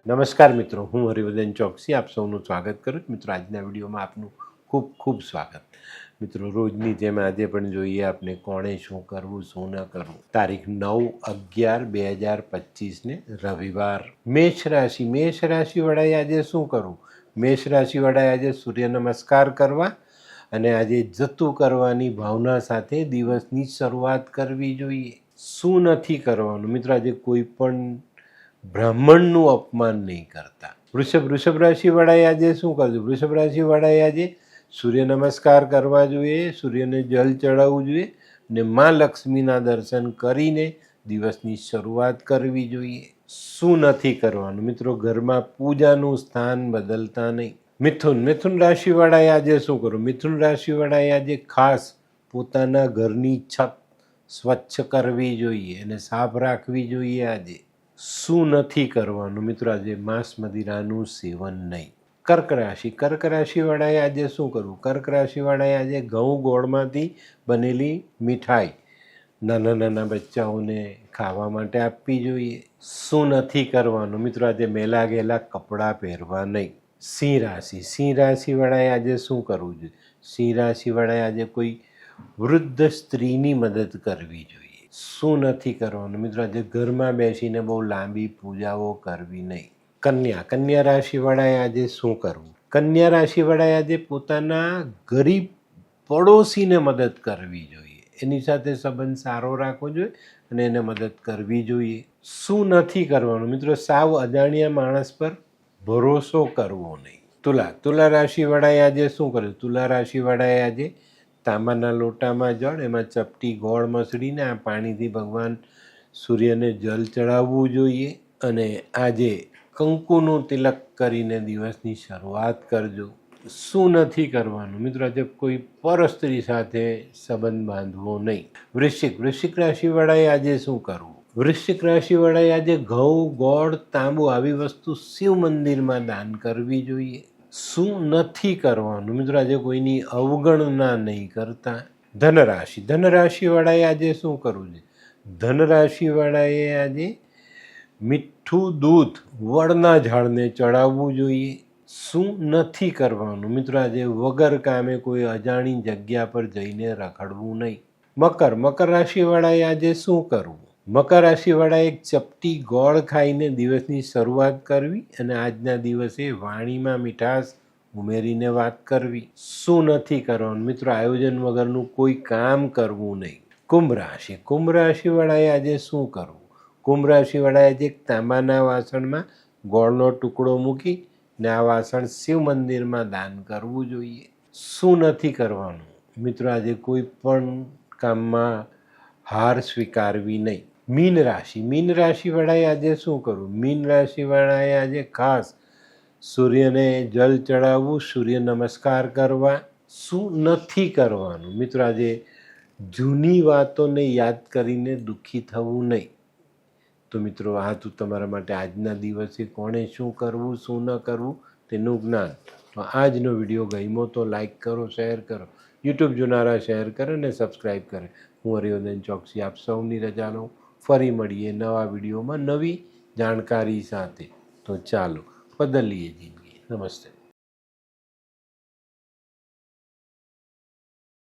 નમસ્કાર મિત્રો, હું હરિવર્ધન ચોકસી આપ સૌનું સ્વાગત કરું છું. મિત્રો, આજના વિડીયોમાં આપનું ખૂબ ખૂબ સ્વાગત. મિત્રો, રોજની જેમ આજે પણ જોઈએ આપણે કોણે શું કરવું શું ન કરવું. તારીખ 9/11/2025 રવિવાર. મેષ રાશિવાળાએ આજે શું કરવું? મેષ રાશિવાળાએ આજે સૂર્ય નમસ્કાર કરવા અને આજે જતું કરવાની ભાવના સાથે દિવસની શરૂઆત કરવી જોઈએ. શું નથી કરવાનું? મિત્રો, આજે કોઈ પણ બ્રાહ્મણનું અપમાન નહીં કરતા. વૃષભ રાશિવાળાએ આજે શું કરવું? વૃષભ રાશિવાળાએ આજે સૂર્ય નમસ્કાર કરવા જોઈએ, સૂર્યને જલ ચડાવવું જોઈએ અને મા લક્ષ્મીના દર્શન કરીને દિવસની શરૂઆત કરવી જોઈએ. શું નથી કરવાનું? મિત્રો, ઘરમાં પૂજાનું સ્થાન બદલતા નહીં. મિથુન રાશિવાળાએ આજે શું કરવું? મિથુન રાશિવાળાએ આજે ખાસ પોતાના ઘરની છત સ્વચ્છ કરવી જોઈએ અને સાફ રાખવી જોઈએ. આજે શું નથી કરવાનું? મિત્રો, આજે માંસ મદિરાનું સેવન નહીં. કર્ક રાશિવાળાએ આજે શું કરવું? કર્ક રાશિવાળાએ આજે ઘઉં ગોળમાંથી બનેલી મીઠાઈ નાના બચ્ચાઓને ખાવા માટે આપવી જોઈએ. શું નથી કરવાનું? મિત્રો, આજે મેલા ગયેલા કપડાં પહેરવા નહીં. સિંહ રાશિવાળાએ આજે શું કરવું જોઈએ? સિંહ રાશિવાળાએ આજે કોઈ વૃદ્ધ સ્ત્રીની મદદ કરવી જોઈએ. શું નથી કરવાનું? મિત્રો, આજે ઘરમાં બેસીને બહુ લાંબી પૂજાઓ કરવી નહીં. કન્યા રાશિવાળાએ આજે શું કરવું? કન્યા રાશિવાળાએ આજે પોતાના ગરીબ પડોશીને મદદ કરવી જોઈએ. એની સાથે સંબંધ સારો રાખવો જોઈએ અને એને મદદ કરવી જોઈએ. શું નથી કરવાનું? મિત્રો, સાવ અજાણ્યા માણસ પર ભરોસો કરવો નહીં. તુલા રાશિવાળાએ આજે શું કર્યું? તુલા રાશિવાળાએ આજે તાંબાના લોટામાં જળ, એમાં ચપટી ગોળ મસળીને આ પાણીથી ભગવાન સૂર્યને જલ ચડાવવું જોઈએ અને આજે કંકુનું તિલક કરીને દિવસની શરૂઆત કરજો. શું નથી કરવાનું? મિત્રો, આજે કોઈ પરસ્ત્રી સાથે સંબંધ બાંધવો નહીં. વૃશ્ચિક રાશિવાળાએ આજે શું કરવું? વૃશ્ચિક રાશિવાળાએ આજે ઘઉં ગોળ તાંબુ આવી વસ્તુ શિવ મંદિરમાં દાન કરવી જોઈએ. શું નથી કરવાનું? મિત્રો, આજે કોઈની અવગણના નહીં કરતા. ધનરાશિવાળાએ આજે શું કરવું છે? ધનરાશિવાળાએ આજે મીઠું દૂધ વડના ઝાડને ચડાવવું જોઈએ. શું નથી કરવાનું? મિત્રો, આજે વગર કામે કોઈ અજાણી જગ્યા પર જઈને રખડવું નહીં. મકર રાશિવાળાએ આજે શું કરવું? મકર રાશિવાળાએ એક ચપટી ગોળ ખાઈને દિવસની શરૂઆત કરવી અને આજના દિવસે વાણીમાં મીઠાશ ઉમેરીને વાત કરવી. શું નથી કરવાનું? મિત્રો, આયોજન વગરનું કોઈ કામ કરવું નહીં. કુંભ રાશિવાળાએ આજે શું કરવું? કુંભ રાશિવાળાએ આજે એક તાંબાના વાસણમાં ગોળનો ટુકડો મૂકી ને આ વાસણ શિવ મંદિરમાં દાન કરવું જોઈએ. શું નથી કરવાનું? મિત્રો, આજે કોઈ પણ કામમાં હાર સ્વીકારવી નહીં. મીન રાશિવાળાએ આજે શું કરવું? મીન રાશિવાળાએ આજે ખાસ સૂર્યને જલ ચડાવવું, સૂર્ય નમસ્કાર કરવા. શું નથી કરવાનું? મિત્રો, આજે જૂની વાતોને યાદ કરીને દુઃખી થવું નહીં. તો મિત્રો, આ હતું તમારા માટે આજના દિવસે કોણે શું કરવું શું ન કરવું તેનું જ્ઞાન. તો આજનો વિડીયો ગમ્યો તો લાઈક કરો, શેર કરો, યુટ્યુબ જોનારા શેર કરે અને સબસ્ક્રાઈબ કરે. હું હરિવર્ધન ચોકસી આપ સૌની રજા લઉં. ફરી મળીએ નવા વિડીયોમાં નવી જાણકારી સાથે. તો ચાલો બદલીએ જિંદગી. નમસ્તે.